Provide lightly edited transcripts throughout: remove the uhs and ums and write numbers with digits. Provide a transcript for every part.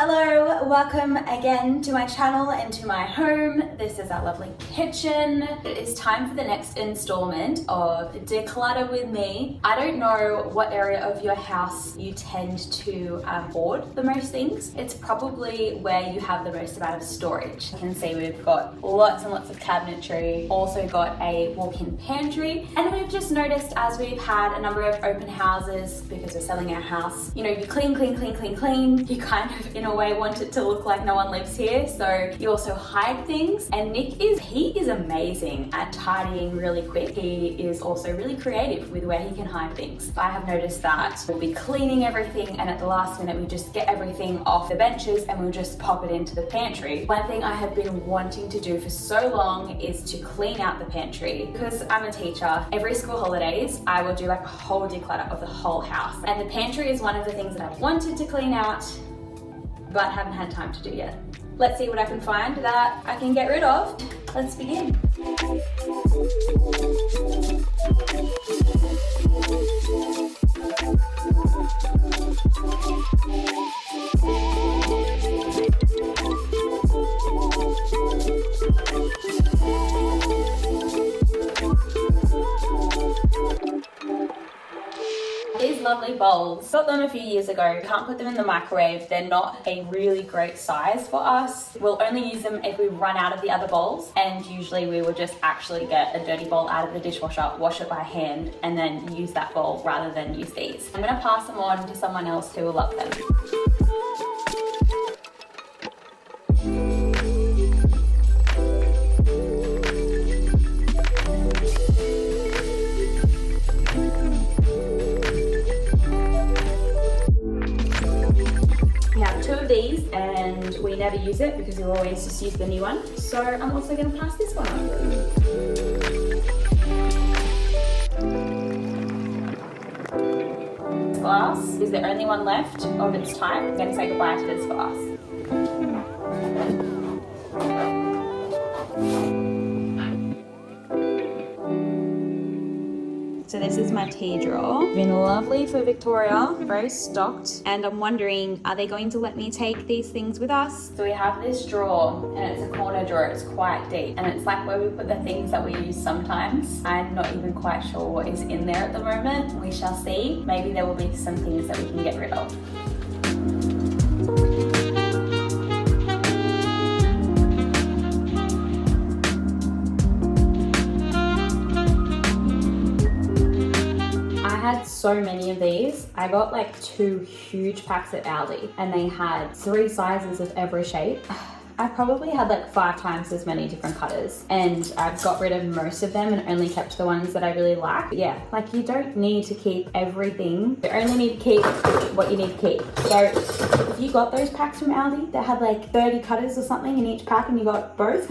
Hello, welcome again to my channel and to my home. This is our lovely kitchen. It is time for the next installment of Declutter with me. I don't know what area of your house you tend to hoard the most things. It's probably where you have the most amount of storage. You can see we've got lots and lots of cabinetry, also got a walk-in pantry, and we've just noticed as we've had a number of open houses because we're selling our house, you know, you clean. You kind of in a way want it to look like no one lives here, so you also hide things. And Nick is amazing at tidying really quick. He is also really creative with where he can hide things. I have noticed that we'll be cleaning everything and at the last minute we just get everything off the benches and we'll just pop it into the pantry. One thing I have been wanting to do for so long is to clean out the pantry. Because I'm a teacher, every school holidays I will do like a whole declutter of the whole house, and the pantry is one of the things that I've wanted to clean out but haven't had time to do yet. Let's see what I can find that I can get rid of. Let's begin. These lovely bowls, got them a few years ago. Can't put them in the microwave. They're not a really great size for us. We'll only use them if we run out of the other bowls, and usually we will just actually get a dirty bowl out of the dishwasher, wash it by hand, and then use that bowl rather than use these. I'm gonna pass them on to someone else who will love them. These, and we never use it because we'll always just use the new one. So I'm also going to pass this one on. This glass is the only one left of its type. I'm going to say goodbye to this glass. So this is my tea drawer. Been lovely for Victoria, very stocked. And I'm wondering, are they going to let me take these things with us? So we have this drawer, and it's a corner drawer. It's quite deep, and it's like where we put the things that we use sometimes. I'm not even quite sure what is in there at the moment. We shall see. Maybe there will be some things that we can get rid of. I had so many of these. I got like 2 huge packs at Aldi, and they had 3 sizes of every shape. I probably had like 5 times as many different cutters, and I've got rid of most of them and only kept the ones that I really like. But yeah, like you don't need to keep everything. You only need to keep what you need to keep. So if you got those packs from Aldi that had like 30 cutters or something in each pack and you got both,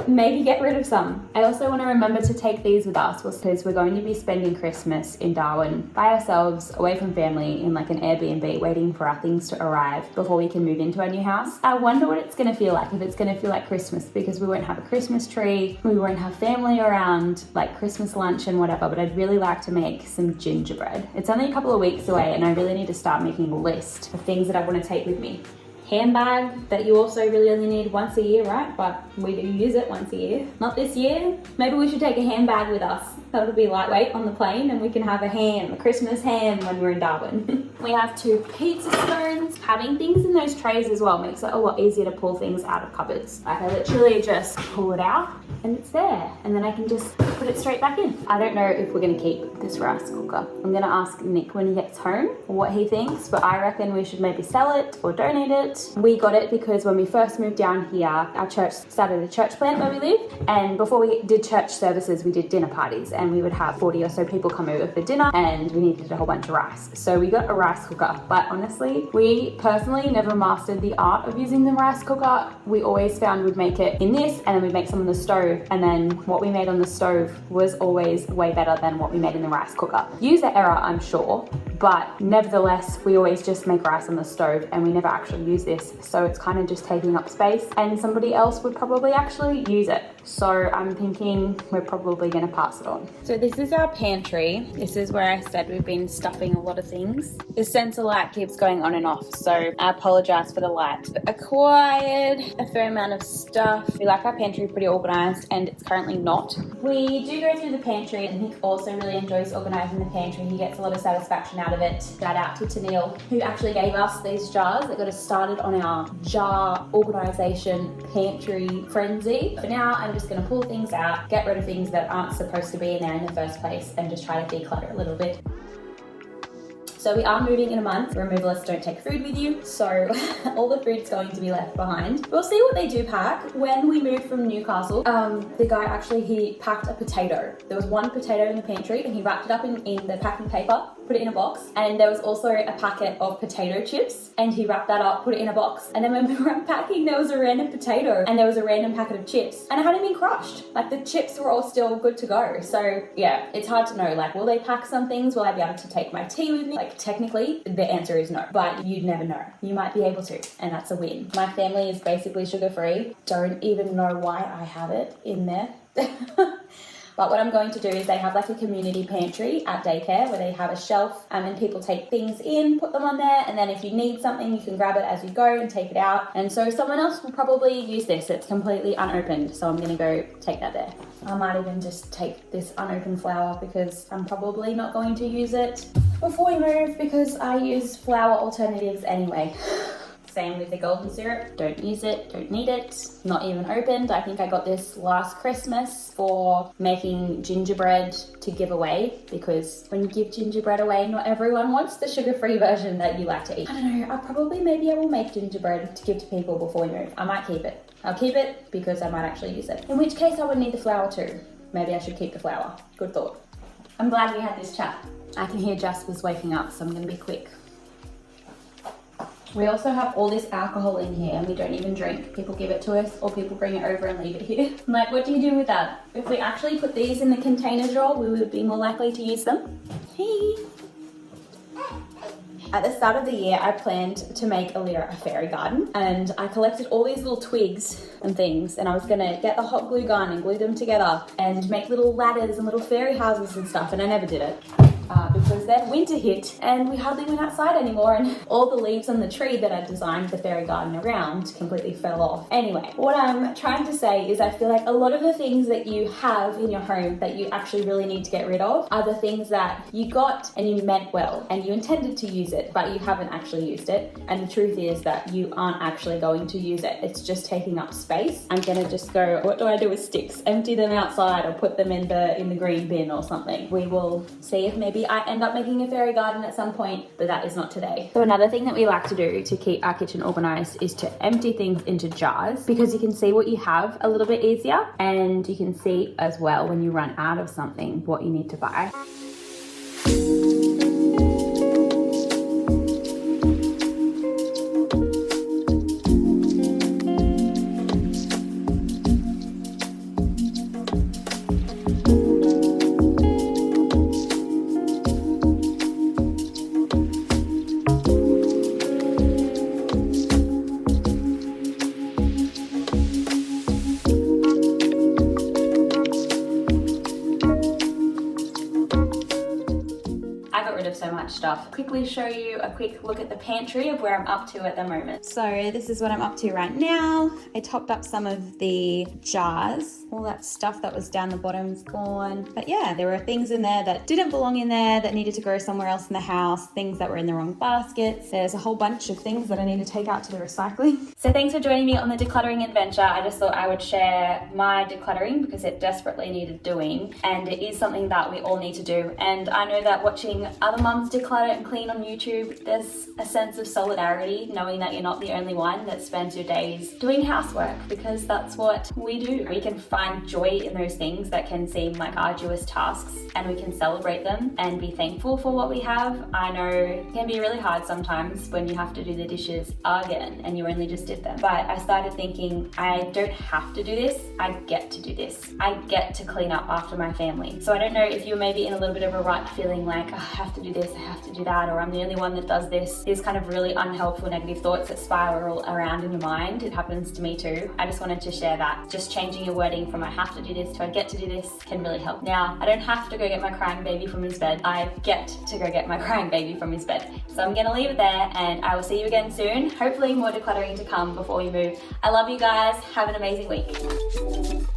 maybe get rid of some. I also want to remember to take these with us because we're going to be spending Christmas in Darwin by ourselves, away from family, in like an Airbnb, waiting for our things to arrive before we can move into our new house. I wonder what it's going to feel like, if it's going to feel like Christmas, because we won't have a Christmas tree, we won't have family around, like Christmas lunch and whatever, but I'd really like to make some gingerbread. It's only a couple of weeks away, and I really need to start making a list of things that I want to take with me. Handbag that you also really only need once a year, right? But we do use it once a year. Not this year. Maybe we should take a handbag with us. That'll be lightweight on the plane, and we can have a Christmas ham when we're in Darwin. We have 2 pizza stones. Having things in those trays as well makes it a lot easier to pull things out of cupboards. Like I literally just pull it out and it's there, and then I can just put it straight back in. I don't know if we're gonna keep this rice cooker. I'm gonna ask Nick when he gets home what he thinks, but I reckon we should maybe sell it or donate it. We got it because when we first moved down here, our church started a church plant where we live, and before we did church services, we did dinner parties, and we would have 40 or so people come over for dinner, and we needed a whole bunch of rice. So we got a rice cooker, but honestly, we personally never mastered the art of using the rice cooker. We always found we'd make it in this, and then we'd make some on the stove, and then what we made on the stove was always way better than what we made in the rice cooker. User error, I'm sure, but nevertheless, we always just make rice on the stove, and we never actually use this, so it's kind of just taking up space, and somebody else would probably actually use it. So I'm thinking we're probably gonna pass it on. So this is our pantry. This is where I said we've been stuffing a lot of things. The sensor light keeps going on and off, so I apologize for the light. Acquired a fair amount of stuff. We like our pantry pretty organized, and it's currently not. We do go through the pantry, and he also really enjoys organizing the pantry. He gets a lot of satisfaction out of it. Shout out to Tennille, who actually gave us these jars that got us started on our jar organization pantry frenzy. For now, I'm just going to pull things out, get rid of things that aren't supposed to be in there in the first place, and just try to declutter a little bit. So we are moving in a month. Removalists don't take food with you, so all the food's going to be left behind. We'll see what they do pack. When we moved from Newcastle, the guy he packed a potato. There was one potato in the pantry, and he wrapped it up in the packing paper, put it in a box, and there was also a packet of potato chips, and he wrapped that up, put it in a box, and then when we were unpacking, there was a random potato, and there was a random packet of chips, and it hadn't been crushed. Like, the chips were all still good to go. So yeah, it's hard to know, like, will they pack some things? Will I be able to take my tea with me? Like, technically, the answer is no, but you'd never know. You might be able to, and that's a win. My family is basically sugar-free. Don't even know why I have it in there. But what I'm going to do is they have like a community pantry at daycare where they have a shelf and people take things in, put them on there, and then if you need something, you can grab it as you go and take it out. And so someone else will probably use this. It's completely unopened, so I'm going to go take that there. I might even just take this unopened flour because I'm probably not going to use it before we move because I use flour alternatives anyway. Same with the golden syrup. Don't use it, don't need it. Not even opened. I think I got this last Christmas for making gingerbread to give away, because when you give gingerbread away, not everyone wants the sugar-free version that you like to eat. I don't know, maybe I will make gingerbread to give to people before we move. I might keep it. I'll keep it because I might actually use it. In which case I would need the flour too. Maybe I should keep the flour. Good thought. I'm glad we had this chat. I can hear Jasper's waking up, so I'm gonna be quick. We also have all this alcohol in here and we don't even drink. People give it to us or people bring it over and leave it here. I'm like, what do you do with that? If we actually put these in the container drawer, we would be more likely to use them. Hey. At the start of the year, I planned to make Alira a fairy garden, and I collected all these little twigs and things, and I was gonna get the hot glue gun and glue them together and make little ladders and little fairy houses and stuff, and I never did it. Because then winter hit and we hardly went outside anymore, and all the leaves on the tree that I designed the fairy garden around completely fell off. Anyway, what I'm trying to say is I feel like a lot of the things that you have in your home that you actually really need to get rid of are the things that you got and you meant well and you intended to use it, but you haven't actually used it. And the truth is that you aren't actually going to use it. It's just taking up space. I'm gonna just go, what do I do with sticks? Empty them outside or put them in the green bin or something. We will see if maybe I end up making a fairy garden at some point, but that is not today. So another thing that we like to do to keep our kitchen organized is to empty things into jars, because you can see what you have a little bit easier, and you can see as well when you run out of something what you need to buy. So much stuff. Quickly show you a quick look at the pantry of where I'm up to at the moment. So this is what I'm up to right now. I topped up some of the jars. All that stuff that was down the bottom's gone. But yeah, there were things in there that didn't belong in there that needed to go somewhere else in the house, things that were in the wrong baskets. There's a whole bunch of things that I need to take out to the recycling. So thanks for joining me on the decluttering adventure. I just thought I would share my decluttering because it desperately needed doing, and it is something that we all need to do. And I know that watching other mums declutter and clean on YouTube, there's a sense of solidarity knowing that you're not the only one that spends your days doing housework, because that's what we do. We can find joy in those things that can seem like arduous tasks, and we can celebrate them and be thankful for what we have. I know it can be really hard sometimes when you have to do the dishes again and you only just did them, but I started thinking, I don't have to do this, I get to do this. I get to clean up after my family. So I don't know if you're maybe in a little bit of a rut feeling like, oh, I have to do this, I have to do that, or I'm the only one that does this. These kind of really unhelpful negative thoughts that spiral around in your mind. It happens to me too. I just wanted to share that. Just changing your wording from I have to do this to I get to do this can really help. Now, I don't have to go get my crying baby from his bed. I get to go get my crying baby from his bed. So I'm gonna leave it there, and I will see you again soon. Hopefully more decluttering to come before we move. I love you guys. Have an amazing week.